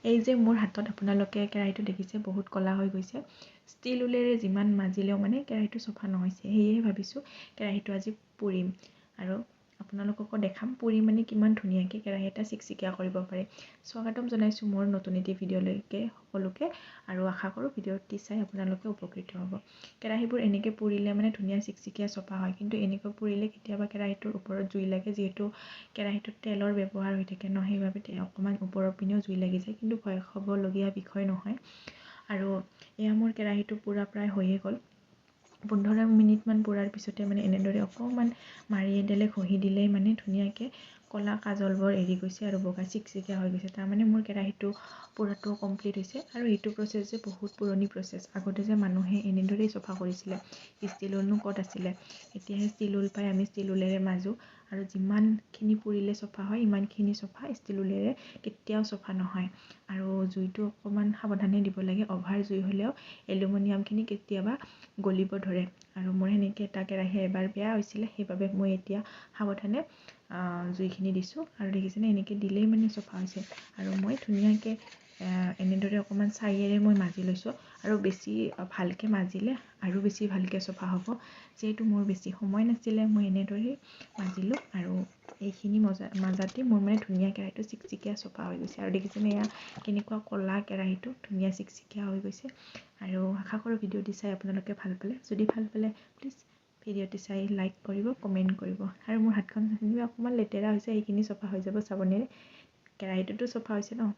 এই যে মোৰ হাতত আপোনালোকে কেৰাহীটো দেখিছে বহুত ক'লা হৈ গৈছে ষ্টিল উলেৰে যিমান মাজিলেও মানে কেৰাহীটো চফা নহৈছে সেয়েহে ভাবিছোঁ কেৰাহীটো আজি পুৰিম আৰু আপোনালোককো দেখাম পুৰি মানে কিমান ধুনীয়াকৈ কেৰাহী এটা চিকচিকীয়া কৰিব পাৰে স্বাগতম জনাইছোঁ মোৰ নতুন এটি ভিডিঅ'লৈকে সকলোকে আৰু আশা কৰোঁ ভিডিঅ'টি চাই আপোনালোকে উপকৃত হ'ব কেৰাহীবোৰ এনেকৈ পুৰিলে মানে ধুনীয়া চিকচিকীয়া চফা হয় কিন্তু এনেকৈ পুৰিলে কেতিয়াবা কেৰাহীটোৰ ওপৰত জুই লাগে যিহেতু কেৰাহীটোত তেলৰ ব্যৱহাৰ হৈ থাকে ন সেইবাবে অকণমান ওপৰৰ পিনেও জুই লাগি যায় কিন্তু ভয় খাবলগীয়া বিষয় নহয় আৰু এয়া মোৰ কেৰাহীটো পুৰা প্ৰায় হৈয়ে গ'ল 15 মিনিটমান পুৰাৰ পিছতে মানে এনেদৰে অকণমান মাৰি এডালে ঘঁহি দিলেই মানে ধুনীয়াকৈ ক'লা কাজলবোৰ এৰি গৈছে আৰু বগা চিকচিকীয়া হৈ গৈছে তাৰমানে মোৰ কেৰাহীটো পুৰাটো কমপ্লিট হৈছে আৰু এইটো প্ৰচেছ যে বহুত পুৰণি প্ৰচেছ আগতে যে মানুহে এনেদৰেই চফা কৰিছিলে ষ্টিল উলনো ক'ত আছিলে এতিয়াহে ষ্টিল উল পাই আমি ষ্টিল উলেৰে মাজোঁ আৰু যিমানখিনি পুৰিলে চফা হয় ইমানখিনি চফা ষ্টিল উলেৰে কেতিয়াও চফা নহয় আৰু জুইটো অকণমান সাৱধানে দিব লাগে অভাৰ জুই হ'লেও এলুমিনিয়ামখিনি কেতিয়াবা গলিব ধৰে আৰু মোৰ সেনেকৈ এটা কেৰাহী এবাৰ বেয়া হৈছিলে সেইবাবে মই এতিয়া সাৱধানে জুইখিনি দিছোঁ আৰু দেখিছেনে এনেকৈ দিলেই মানে চফা হৈছে আৰু মই ধুনীয়াকৈ এনেদৰে অকণমান ছাইয়েৰে মই মাজি লৈছোঁ আৰু বেছি ভালকৈ মাজিলে আৰু বেছি ভালকৈ চফা হ'ব যিহেতু মোৰ বেছি সময় নাছিলে মই এনেদৰেই মাজিলোঁ আৰু এইখিনি মাজাতে মোৰ মানে ধুনীয়া কেৰাহীটো চিকচিকীয়া চফা হৈ গৈছে আৰু দেখিছেনে এয়া কেনেকুৱা ক'লা কেৰাহীটো ধুনীয়া চিকচিকীয়া হৈ গৈছে আৰু আশা কৰোঁ ভিডিঅ'টি চাই আপোনালোকে ভাল পালে যদি ভাল পালে প্লিজ ভিডিঅ'টি চাই লাইক কৰিব কমেণ্ট কৰিব আৰু মোৰ হাতখন অকণমান লেতেৰা হৈছে সেইখিনি চফা হৈ যাব চাবোনেৰে কেৰাহীটোতো চফা হৈছে ন